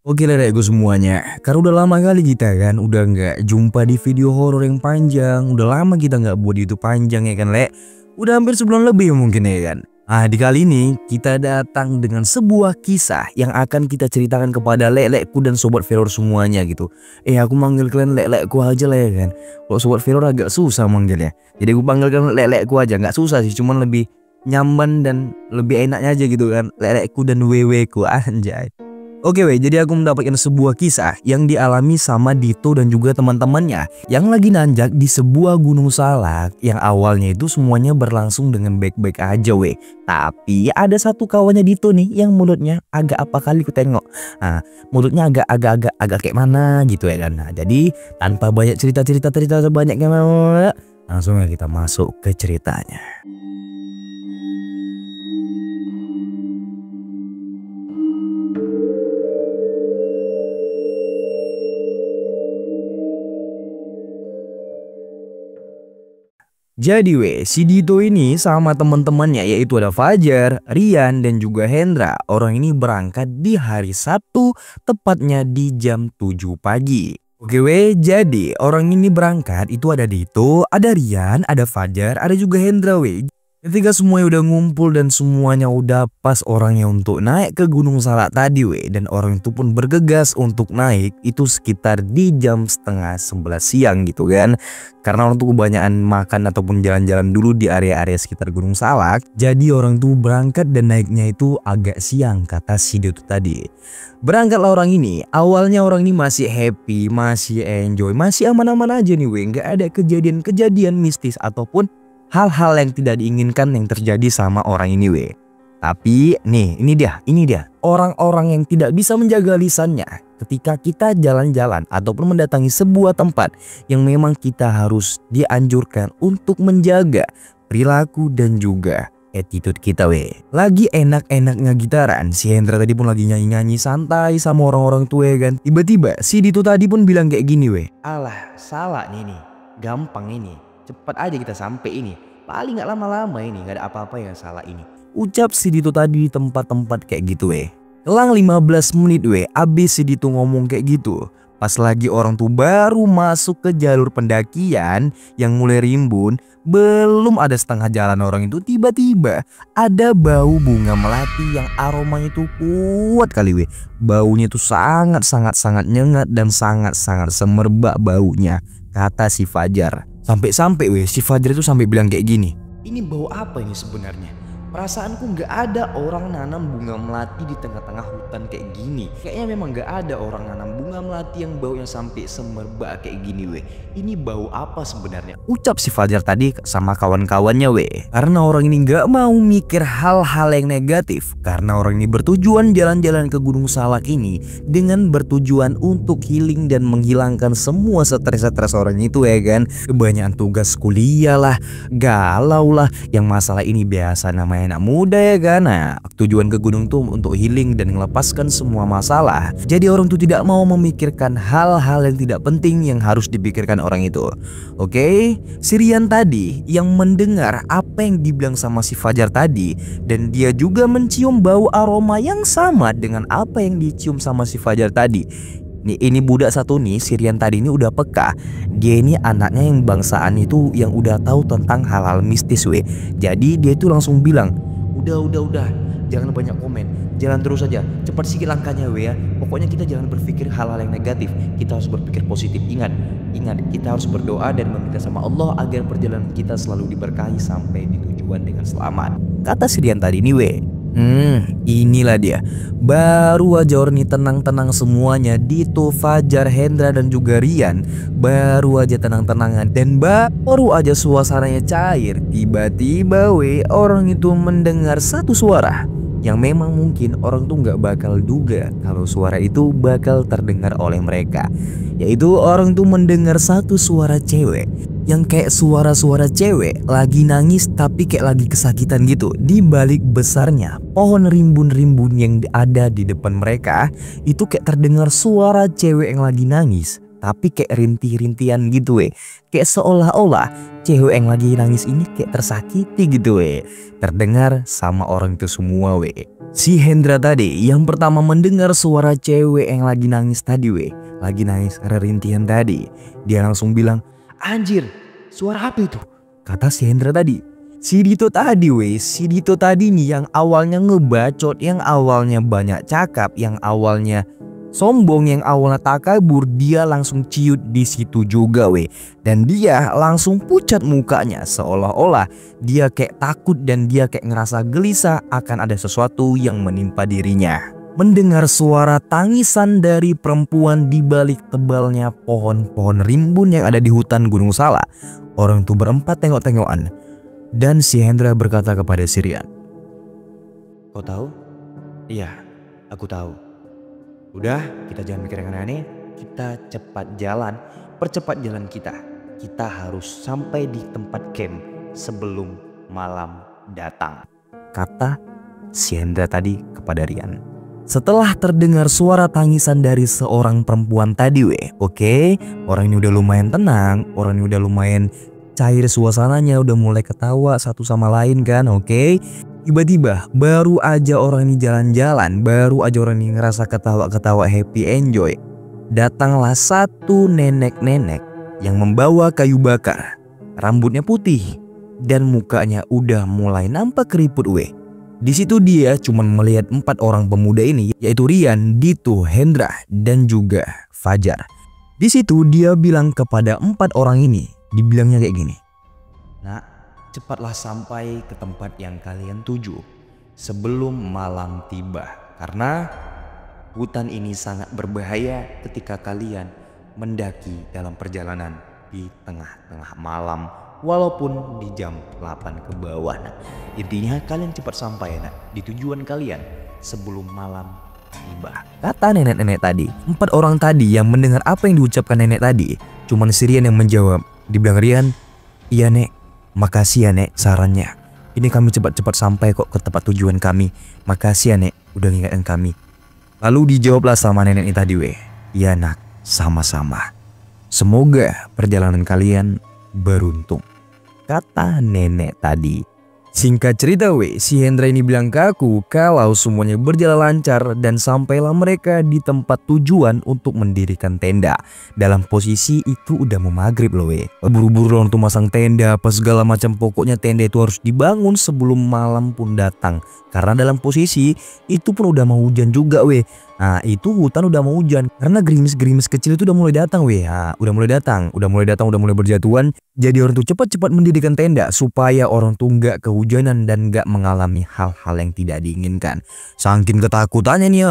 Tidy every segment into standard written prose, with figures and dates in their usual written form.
Oke lah gue semuanya, karena udah lama kali kita kan udah nggak jumpa di video horor yang panjang. Udah lama kita nggak buat itu panjang ya kan, Lek. Udah hampir sebulan lebih mungkin ya kan. Nah, di kali ini kita datang dengan sebuah kisah yang akan kita ceritakan kepada lek-lekku dan sobat Velor semuanya gitu. Aku manggil kalian lek-lekku aja lah ya kan. Kalau sobat Velor agak susah manggilnya, jadi gue panggil kalian lek-lekku aja. Nggak susah sih, cuman lebih nyaman dan lebih enaknya aja gitu kan. Lek-lekku dan weweku anjay. Oke weh, jadi aku mendapatkan sebuah kisah yang dialami sama Dito dan juga teman-temannya yang lagi nanjak di sebuah gunung salak yang awalnya itu semuanya berlangsung dengan baik-baik aja weh. Tapi ada satu kawannya Dito nih yang mulutnya agak apa kali ku tengok. Nah, mulutnya agak kayak mana gitu ya kan. Nah, jadi tanpa banyak cerita sebanyak yang langsung ya kita masuk ke ceritanya. Jadi si Dito ini sama teman-temannya yaitu ada Fajar, Rian dan juga Hendra. Orang ini berangkat di hari Sabtu tepatnya di jam 7 pagi. Oke jadi orang ini berangkat itu ada Dito, ada Rian, ada Fajar, ada juga Hendra Ketika semuanya udah ngumpul dan semuanya udah pas orangnya untuk naik ke Gunung Salak tadi dan orang itu pun bergegas untuk naik itu sekitar di jam setengah 11 siang gitu kan. Karena orang tuh kebanyakan makan ataupun jalan-jalan dulu di area-area sekitar Gunung Salak, jadi orang tuh berangkat dan naiknya itu agak siang kata si Dito tadi. Berangkatlah orang ini, awalnya orang ini masih happy, masih enjoy, masih aman-aman aja nih nggak ada kejadian-kejadian mistis ataupun hal-hal yang tidak diinginkan yang terjadi sama orang ini Tapi nih ini dia orang-orang yang tidak bisa menjaga lisannya ketika kita jalan-jalan ataupun mendatangi sebuah tempat yang memang kita harus dianjurkan untuk menjaga perilaku dan juga attitude kita Lagi enak-enaknya gitaran, si Hendra tadi pun lagi nyanyi-nyanyi santai sama orang-orang tua kan. Tiba-tiba si Dito tadi pun bilang kayak gini alah salah nih gampang ini, cepat aja kita sampai ini, paling nggak lama-lama ini, nggak ada apa-apa yang salah ini. Ucap si Dito tadi di tempat-tempat kayak gitu Kelang 15 menit abis si Dito ngomong kayak gitu. Pas lagi orang tuh baru masuk ke jalur pendakian yang mulai rimbun, belum ada setengah jalan orang itu tiba-tiba ada bau bunga melati yang aromanya itu kuat kali Baunya itu sangat nyengat dan sangat semerbak baunya, kata si Fajar. Sampai-sampai si Fajar itu sampai bilang kayak gini, ini bau apa ini sebenarnya? Perasaanku nggak ada orang nanam bunga melati di tengah-tengah hutan kayak gini. Kayaknya memang nggak ada orang nanam bunga melati yang baunya sampai semerbak kayak gini Ini bau apa sebenarnya? Ucap si Fajar tadi sama kawan-kawannya Karena orang ini nggak mau mikir hal-hal yang negatif. Karena orang ini bertujuan jalan-jalan ke Gunung Salak ini dengan bertujuan untuk healing dan menghilangkan semua stres-stres orang itu kan. Kebanyakan tugas kuliah lah, galau lah, yang masalah ini biasa namanya anak muda ya kan. Nah, tujuan ke gunung tuh untuk healing dan melepaskan semua masalah. Jadi orang tuh tidak mau memikirkan hal-hal yang tidak penting yang harus dipikirkan orang itu. Oke, si Rian tadi yang mendengar apa yang dibilang sama si Fajar tadi, dan dia juga mencium bau aroma yang sama dengan apa yang dicium sama si Fajar tadi. Ini budak satu nih, si Rian tadi ini udah peka. Dia ini anaknya yang bangsaan itu yang udah tahu tentang hal-hal mistis Jadi dia itu langsung bilang, udah, jangan banyak komen, jalan terus aja, cepat sikit langkahnya ya. Pokoknya kita jangan berpikir hal-hal yang negatif, kita harus berpikir positif. Ingat, kita harus berdoa dan meminta sama Allah agar perjalanan kita selalu diberkahi sampai di tujuan dengan selamat, kata si Rian tadi ini inilah dia. Baru aja orang ini tenang-tenang semuanya, Dito, Fajar, Hendra dan juga Rian baru aja tenang-tenangan dan baru aja suasananya cair. Tiba-tiba orang itu mendengar satu suara yang memang mungkin orang tuh nggak bakal duga kalau suara itu bakal terdengar oleh mereka. Yaitu orang tuh mendengar satu suara cewek yang kayak suara-suara cewek lagi nangis tapi kayak lagi kesakitan gitu. Di balik besarnya pohon rimbun-rimbun yang ada di depan mereka itu kayak terdengar suara cewek yang lagi nangis tapi kayak rintih-rintihan gitu Kayak seolah-olah cewek yang lagi nangis ini kayak tersakiti gitu terdengar sama orang itu semua Si Hendra tadi yang pertama mendengar suara cewek yang lagi nangis tadi lagi nangis rerintihan tadi. Dia langsung bilang, "Anjir, suara apa itu?" Kata si Hendra tadi. Si Dito tadi nih yang awalnya ngebacot, yang awalnya banyak cakap, yang awalnya sombong, yang awalnya takabur, dia langsung ciut di situ juga dan dia langsung pucat mukanya seolah-olah dia kayak takut dan dia kayak ngerasa gelisah akan ada sesuatu yang menimpa dirinya. Mendengar suara tangisan dari perempuan di balik tebalnya pohon-pohon rimbun yang ada di hutan Gunung Salak, orang itu berempat tengok-tengokan dan si Hendra berkata kepada si Rian, "Kau tahu?" "Iya, aku tahu. Udah, kita jangan mikir yang aneh, kita cepat jalan, percepat jalan kita. Kita harus sampai di tempat camp sebelum malam datang," kata si Hendra tadi kepada Rian. Setelah terdengar suara tangisan dari seorang perempuan tadi orang ini udah lumayan tenang, orang ini udah lumayan cair suasananya, udah mulai ketawa satu sama lain kan. Tiba-tiba baru aja orang ini jalan-jalan, baru aja orang ini ngerasa ketawa-ketawa happy enjoy, datanglah satu nenek-nenek yang membawa kayu bakar, rambutnya putih dan mukanya udah mulai nampak keriput Di situ dia cuman melihat 4 orang pemuda ini, yaitu Rian, Dito, Hendra dan juga Fajar. Di situ dia bilang kepada 4 orang ini, dibilangnya kayak gini, "Nak, cepatlah sampai ke tempat yang kalian tuju sebelum malam tiba, karena hutan ini sangat berbahaya ketika kalian mendaki dalam perjalanan di tengah-tengah malam, walaupun di jam 8 ke bawah. Nah, intinya kalian cepat sampai di tujuan kalian sebelum malam tiba," kata nenek-nenek tadi. 4 orang tadi yang mendengar apa yang diucapkan nenek tadi, cuman si Rian yang menjawab. Dibilang Rian, "Iya Nek, makasih ya Nek sarannya. Ini kami cepat-cepat sampai kok ke tempat tujuan kami. Makasih ya Nek udah ngingetin kami." Lalu dijawablah sama nenek ini tadi "Iya Nak, sama-sama. Semoga perjalanan kalian beruntung," kata nenek tadi. Singkat cerita si Hendra ini bilang ke aku kalau semuanya berjalan lancar dan sampailah mereka di tempat tujuan untuk mendirikan tenda. Dalam posisi itu udah mau maghrib loh Buru-buru orang tuh masang tenda apa segala macam, pokoknya tenda itu harus dibangun sebelum malam pun datang. Karena dalam posisi itu pun udah mau hujan juga Nah itu hutan udah mau hujan karena gerimis-gerimis kecil itu udah mulai datang udah mulai berjatuhan. Jadi orang tuh cepat-cepat mendirikan tenda supaya orang tuh nggak kehujanan dan nggak mengalami hal-hal yang tidak diinginkan. Saking ketakutannya nih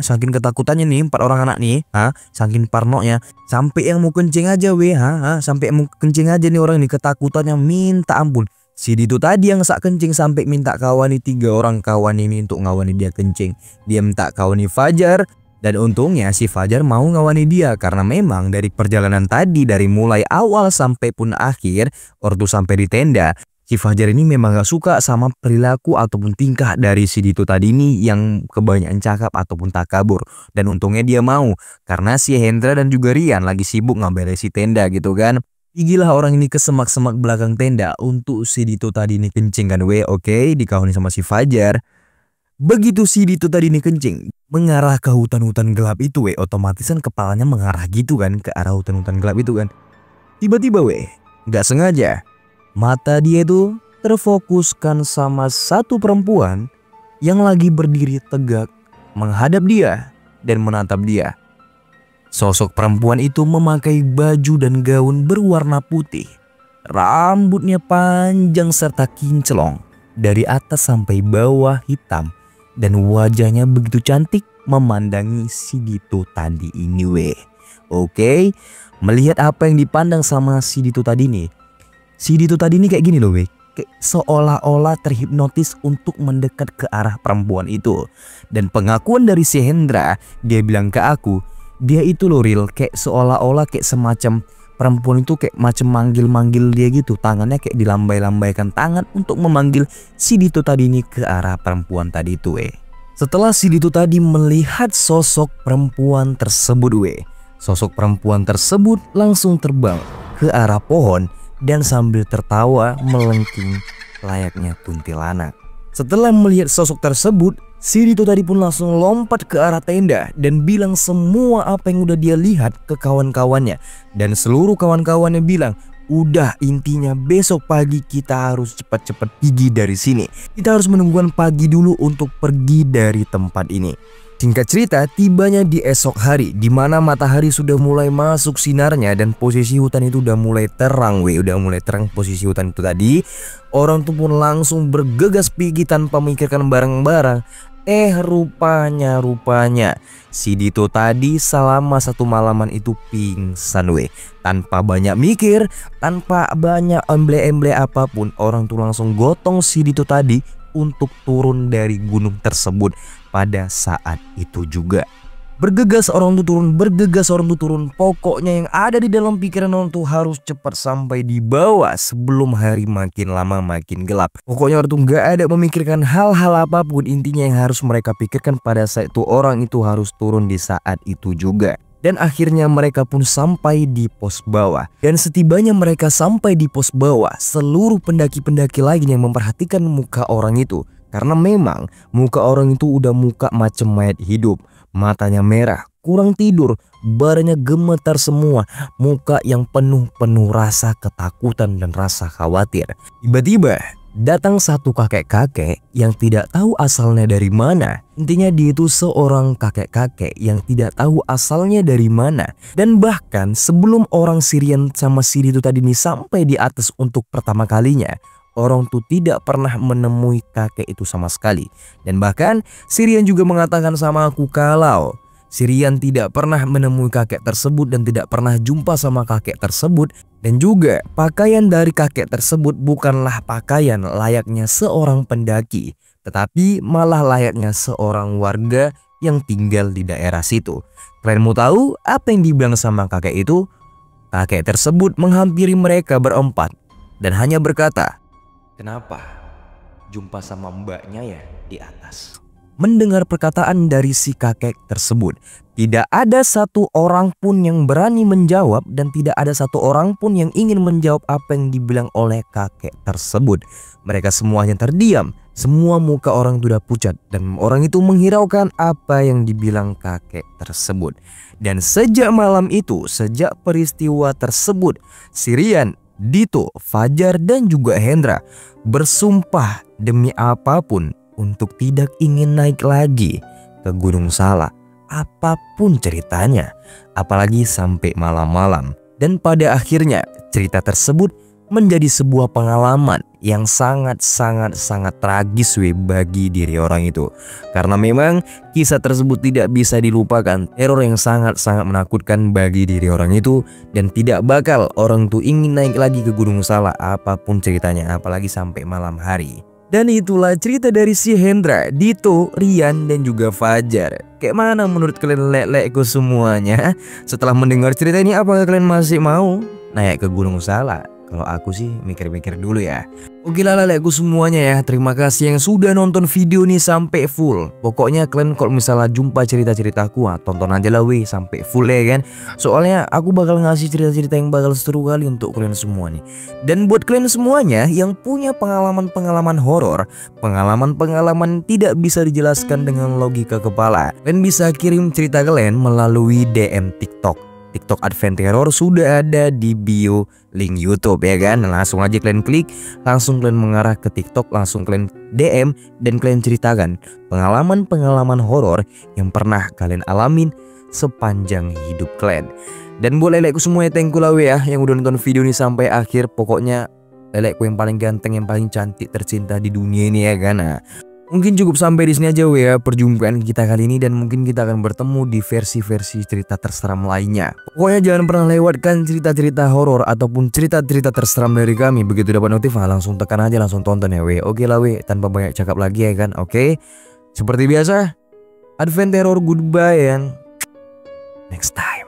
saking ketakutannya nih 4 orang anak nih saking parnonya, sampai yang mau kencing aja sampai yang mau kencing aja nih orang ini ketakutannya minta ampun. Si Dito tadi yang sak kencing sampai minta kawani 3 orang kawan ini untuk ngawani dia kencing. Dia minta kawani Fajar dan untungnya si Fajar mau ngawani dia karena memang dari perjalanan tadi, dari mulai awal sampai pun akhir waktu sampai di tenda, si Fajar ini memang gak suka sama perilaku ataupun tingkah dari si Dito tadi ini yang kebanyakan cakap ataupun takabur. Dan untungnya dia mau karena si Hendra dan juga Rian lagi sibuk ngeberesi tenda gitu kan. Gigilah orang ini ke semak-semak belakang tenda untuk si Dito tadi ini kencing kan dikawani sama si Fajar. Begitu si Dito tadi ini kencing mengarah ke hutan-hutan gelap itu otomatis kan kepalanya mengarah gitu kan ke arah hutan-hutan gelap itu kan. Tiba-tiba nggak sengaja mata dia itu terfokuskan sama satu perempuan yang lagi berdiri tegak menghadap dia dan menatap dia. Sosok perempuan itu memakai baju dan gaun berwarna putih. Rambutnya panjang serta kinclong. Dari atas sampai bawah hitam. Dan wajahnya begitu cantik memandangi si Dito tadi ini Melihat apa yang dipandang sama si Dito tadi nih. Si Dito tadi ini kayak gini loh kayak seolah-olah terhipnotis untuk mendekat ke arah perempuan itu. Dan pengakuan dari si Hendra, dia bilang ke aku, dia itu loh real kayak seolah-olah kayak semacam perempuan itu kayak macam manggil-manggil dia gitu. Tangannya kayak dilambai-lambaikan tangan untuk memanggil si Dito tadi ini ke arah perempuan tadi itu Setelah si Dito tadi melihat sosok perempuan tersebut sosok perempuan tersebut langsung terbang ke arah pohon dan sambil tertawa melengking layaknya kuntilanak. Setelah melihat sosok tersebut, Si Dito tadi pun langsung lompat ke arah tenda dan bilang semua apa yang udah dia lihat ke kawan-kawannya. Dan seluruh kawan-kawannya bilang, udah, intinya besok pagi kita harus cepat-cepat pergi dari sini. Kita harus menunggukan pagi dulu untuk pergi dari tempat ini. Singkat cerita, tibanya di esok hari di mana matahari sudah mulai masuk sinarnya dan posisi hutan itu udah mulai terang, udah mulai terang posisi hutan itu tadi. Orang tuh pun langsung bergegas pergi tanpa memikirkan barang-barang. Rupanya si Dito tadi selama satu malaman itu pingsan tanpa banyak mikir, tanpa banyak emble-emble apapun. Orang tuh langsung gotong si Dito tadi untuk turun dari gunung tersebut pada saat itu juga. Bergegas orang tuh turun. Pokoknya yang ada di dalam pikiran orang tuh harus cepat sampai di bawah sebelum hari makin lama makin gelap. Pokoknya orang tuh gak ada memikirkan hal-hal apapun. Intinya yang harus mereka pikirkan pada saat itu, orang itu harus turun di saat itu juga. Dan akhirnya mereka pun sampai di pos bawah. Dan setibanya mereka sampai di pos bawah, seluruh pendaki-pendaki lain yang memperhatikan muka orang itu. Karena memang muka orang itu udah muka macam mayat hidup. Matanya merah, kurang tidur, badannya gemetar semua. Muka yang penuh rasa ketakutan dan rasa khawatir. Tiba-tiba datang satu kakek-kakek yang tidak tahu asalnya dari mana. Intinya dia itu seorang kakek-kakek yang tidak tahu asalnya dari mana. Dan bahkan sebelum orang Sirian sama Siri itu tadi nih sampai di atas untuk pertama kalinya, orang tuh tidak pernah menemui kakek itu sama sekali. Dan bahkan Sirian juga mengatakan sama aku kalau Sirian tidak pernah menemui kakek tersebut dan tidak pernah jumpa sama kakek tersebut. Dan juga pakaian dari kakek tersebut bukanlah pakaian layaknya seorang pendaki, tetapi malah layaknya seorang warga yang tinggal di daerah situ. Kalian mau tahu apa yang dibilang sama kakek itu? Kakek tersebut menghampiri mereka berempat dan hanya berkata, "Kenapa jumpa sama mbaknya ya di atas?" Mendengar perkataan dari si kakek tersebut, tidak ada satu orang pun yang berani menjawab dan tidak ada satu orang pun yang ingin menjawab apa yang dibilang oleh kakek tersebut. Mereka semuanya terdiam, semua muka orang itu udah pucat dan orang itu menghiraukan apa yang dibilang kakek tersebut. Dan sejak malam itu, sejak peristiwa tersebut, Sirian, Dito, Fajar dan juga Hendra bersumpah demi apapun untuk tidak ingin naik lagi ke Gunung Salak, apapun ceritanya, apalagi sampai malam-malam. Dan pada akhirnya cerita tersebut menjadi sebuah pengalaman yang sangat tragis bagi diri orang itu. Karena memang kisah tersebut tidak bisa dilupakan, teror yang sangat menakutkan bagi diri orang itu. Dan tidak bakal orang tuh ingin naik lagi ke Gunung Salak apapun ceritanya, apalagi sampai malam hari. Dan itulah cerita dari si Hendra, Dito, Rian dan juga Fajar. Kayak mana menurut kalian lelekku semuanya? Setelah mendengar cerita ini, apakah kalian masih mau naik ke Gunung Salak? Kalau aku sih mikir-mikir dulu ya. Oke lah lelekku semuanya ya. Terima kasih yang sudah nonton video ini sampai full. Pokoknya kalian kalau misalnya jumpa cerita-ceritaku, tonton aja lah sampai full ya kan. Soalnya aku bakal ngasih cerita-cerita yang bakal seru kali untuk kalian semua nih. Dan buat kalian semuanya yang punya pengalaman-pengalaman horor, pengalaman-pengalaman tidak bisa dijelaskan dengan logika kepala, kalian bisa kirim cerita kalian melalui DM TikTok Advent Terror. Sudah ada di bio link YouTube ya kan. Langsung aja kalian klik, langsung kalian mengarah ke TikTok, langsung kalian DM dan kalian ceritakan pengalaman-pengalaman horor yang pernah kalian alamin sepanjang hidup kalian. Dan buat lelekku semua thank you lah ya yang udah nonton video ini sampai akhir. Pokoknya lelekku yang paling ganteng, yang paling cantik, tercinta di dunia ini ya kan. Mungkin cukup sampai di sini aja ya perjumpaan kita kali ini, dan mungkin kita akan bertemu di versi-versi cerita terseram lainnya. Pokoknya jangan pernah lewatkan cerita-cerita horor ataupun cerita-cerita terseram dari kami. Begitu dapat notif langsung tekan aja, langsung tonton ya Oke lah tanpa banyak cakap lagi ya kan. Oke. Seperti biasa, Advent Terror goodbye and next time.